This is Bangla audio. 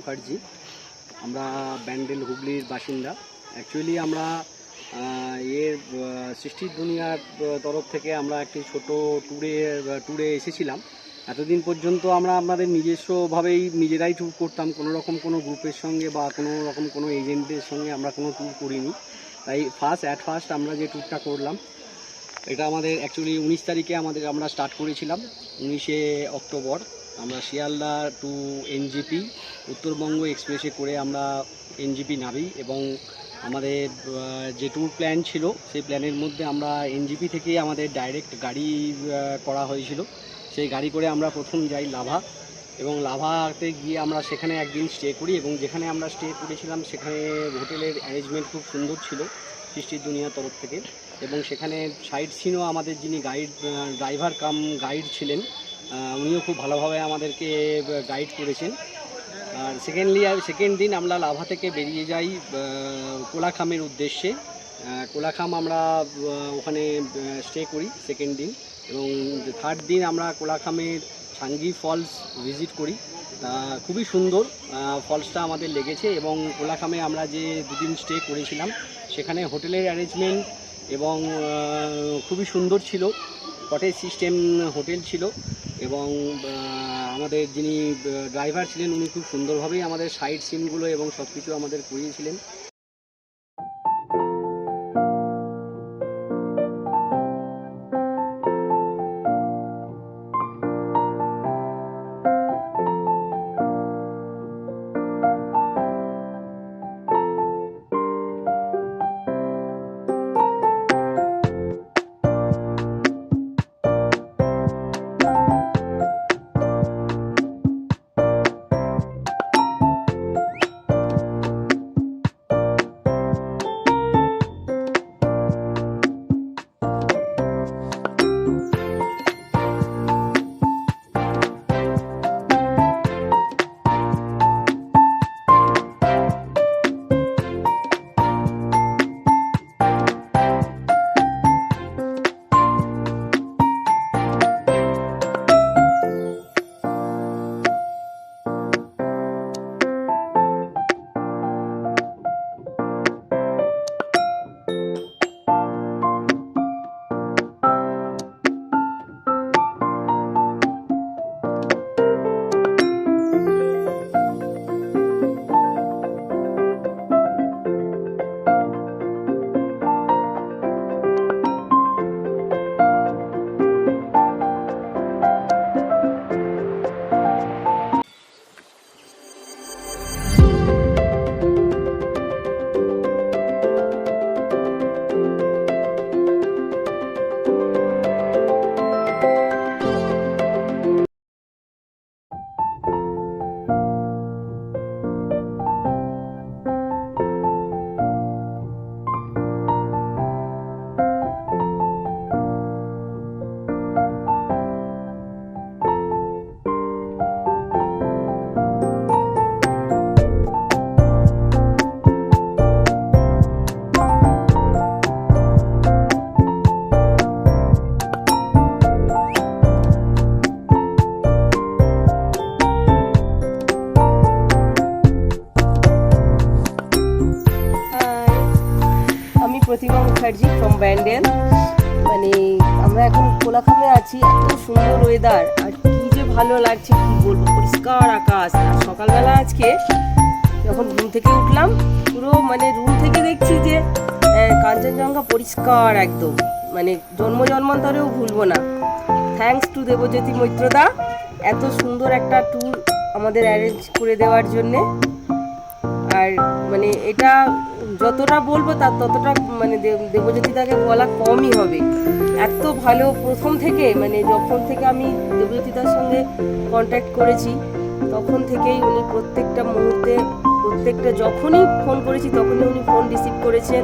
মুখার্জি। আমরা ব্যান্ডেল হুগলির বাসিন্দা। অ্যাকচুয়ালি আমরা এর সৃষ্টির দুনিয়ার তরফ থেকে আমরা একটি ছোট ট্যুরে এসেছিলাম। এতদিন পর্যন্ত আমরা আমাদের নিজস্বভাবেই নিজেরাই ট্যুর করতাম, কোনো রকম কোনো গ্রুপের সঙ্গে বা কোনো রকম কোনো এজেন্টের সঙ্গে আমরা কোনো ট্যুর করিনি। তাই ফার্স্ট আমরা যে ট্যুরটা করলাম এটা আমাদের অ্যাকচুয়ালি 19 তারিখে আমরা স্টার্ট করেছিলাম। 19শে অক্টোবর আমরা শিয়ালদা টু এনজিপি উত্তরবঙ্গ এক্সপ্রেসে করে আমরা এনজিপি নামি এবং আমাদের যে ট্যুর প্ল্যান ছিল সেই প্ল্যানের মধ্যে আমরা এনজিপি থেকে আমাদের ডাইরেক্ট গাড়ি করা হয়েছিল। সেই গাড়ি করে আমরা প্রথম যাই লাভা এবং লাভাতে গিয়ে আমরা সেখানে একদিন স্টে করি এবং যেখানে আমরা স্টে করেছিলাম সেখানে হোটেলের অ্যারেঞ্জমেন্ট খুব সুন্দর ছিল সৃষ্টির দুনিয়ার তরফ থেকে এবং সেখানে সাইট সিনও আমাদের যিনি ড্রাইভার কাম গাইড ছিলেন উনিও খুব ভালোভাবে আমাদেরকে গাইড করেছেন। আর সেকেন্ড দিন আমরা লাভা থেকে বেরিয়ে যাই কোলাখামের উদ্দেশ্যে। কোলাখাম আমরা ওখানে স্টে করি সেকেন্ড দিন এবং থার্ড দিন আমরা কোলাখামের ছাঙ্গি ফলস ভিজিট করি। খুবই সুন্দর ফলসটা আমাদের লেগেছে এবং কোলাখামে আমরা যে দুদিন স্টে করেছিলাম সেখানে হোটেলের অ্যারেঞ্জমেন্ট এবং খুবই সুন্দর ছিল। কটেজ সিস্টেম হোটেল ছিল এবং আমাদের যিনি ড্রাইভার ছিলেন উনি খুব সুন্দরভাবেই আমাদের সাইট সিনগুলো এবং সব কিছু আমাদের করিয়েছিলেন। প্রতিমা মুখার্জি ফ্রম ব্যান্ডেল। মানে আমরা এখন কোলাখামে আছি, এত সুন্দর ওয়েদার আর কি যে ভালো লাগছে কি বলবো, পরিষ্কার আকাশ। আর সকালবেলা আজকে যখন ঘুম থেকে উঠলাম পুরো মানে রুম থেকে দেখছি যে কাঞ্চনজঙ্ঘা পরিষ্কার একদম, মানে জন্মান্তরেও ভুলবো না। থ্যাঙ্কস টু দেবজ্যোতি মৈত্রদা এত সুন্দর একটা ট্যুর আমাদের অ্যারেঞ্জ করে দেওয়ার জন্যে। আর মানে এটা যতটা বলবো তার ততটা মানে দেবজ্যোতিদাকে বলা কমই হবে। এত ভালো প্রথম থেকে, মানে যখন থেকে আমি দেবজ্যোতিদার সঙ্গে কন্ট্যাক্ট করেছি তখন থেকেই উনি প্রত্যেকটা মুহূর্তে যখনই ফোন করেছি তখনই উনি ফোন রিসিভ করেছেন।